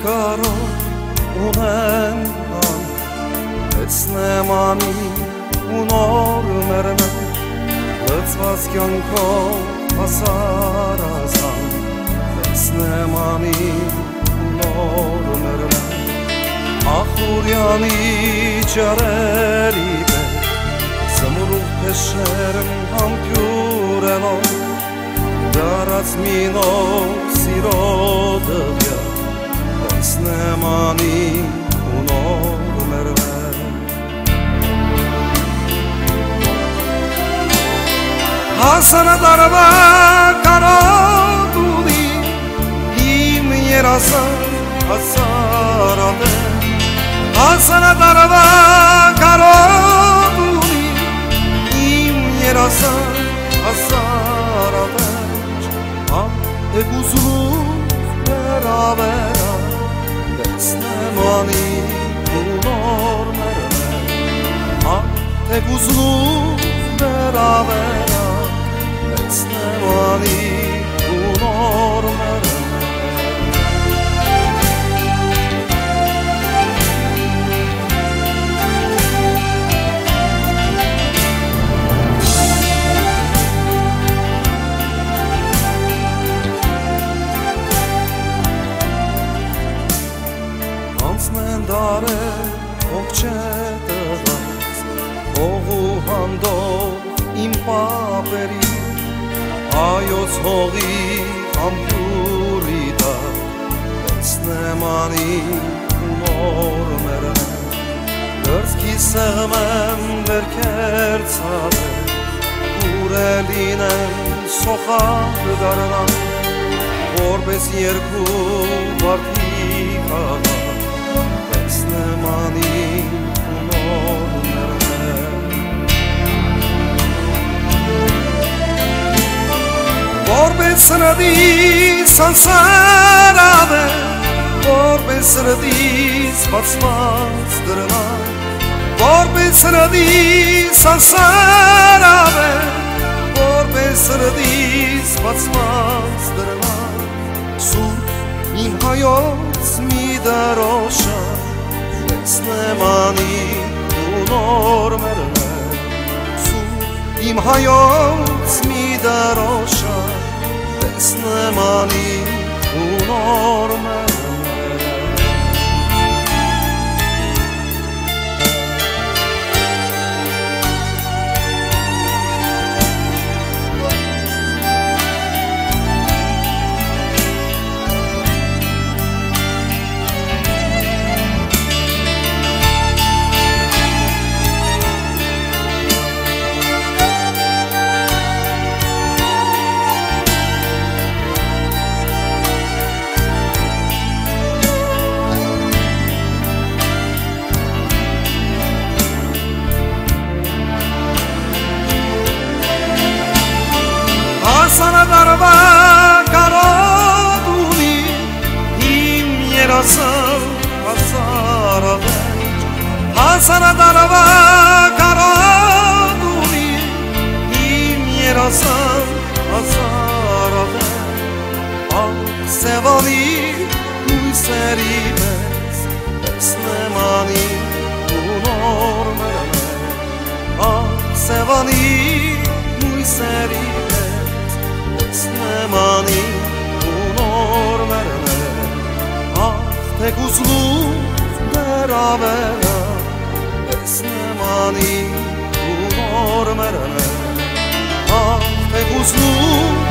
կարող ունեմ Տեսնեմ անի ու նոր մերնեմ Լծված կյանքով հասար ազան Տեսնեմ անի ու նոր մերնեմ Ախուրյանի ճարերի բեր Զմրուղ փեշերն համքյուրելով Դարած մինով սիրո դղյա Տեսնեմ անի ու նոր մերնեմ Հասանադարվա կարոտ ունի Իմ երասան հասարատ է Հասանադարվա կարոտ ունի Իմ երասան հասարատ է Եկ ուզլուվ վերավերա Տեսնեմ անի ու նոր մերնեմ Եկ ուզլուվ վերավերա Տեսնեմ անի ու նոր մերնեմ Անցնեն դարեր, ող չէ տղաց Ող ու հանդով իմ պապերի Հայոց հողի ամպյուրի դա Տեսնեմ անի ու նոր մերնեմ Դրսքի սեղմեմ վերքեր ցավեր Ուր է լինեմ սոխակ դարնամ Որպես երկու վարդի կաղա Տեսնեմ անի ու նոր մերնեմ Որպես սրդիս անսարավ է Որպես սրդիս բացված դրնակ Որպես սրդիս անսարավ է Որպես սրդիս բացված դրնակ Սուրբ իմ հայոց մի դարոշա Տեսնեմ անի ու նոր մերնեմ Սուրբ իմ հայոց մի դարոշա Տեսնեմ անի ու նոր մերնեմ Հասանադարվա կարոտ ունի Իմ երասան հասարավեջ Հասանադարվա կարոտ ունի Իմ երասան հասարավեջ Աղ սևանի հույսերի մեզ Տեսնեմ անի ու նոր մերնեմ Աղ սևանի հույսերի Տեսնեմ անի ու նոր մերնեմ Թեք ուզլուվ դերավերա Տեսնեմ անի ու նոր մերնեմ Թեք ուզլուվ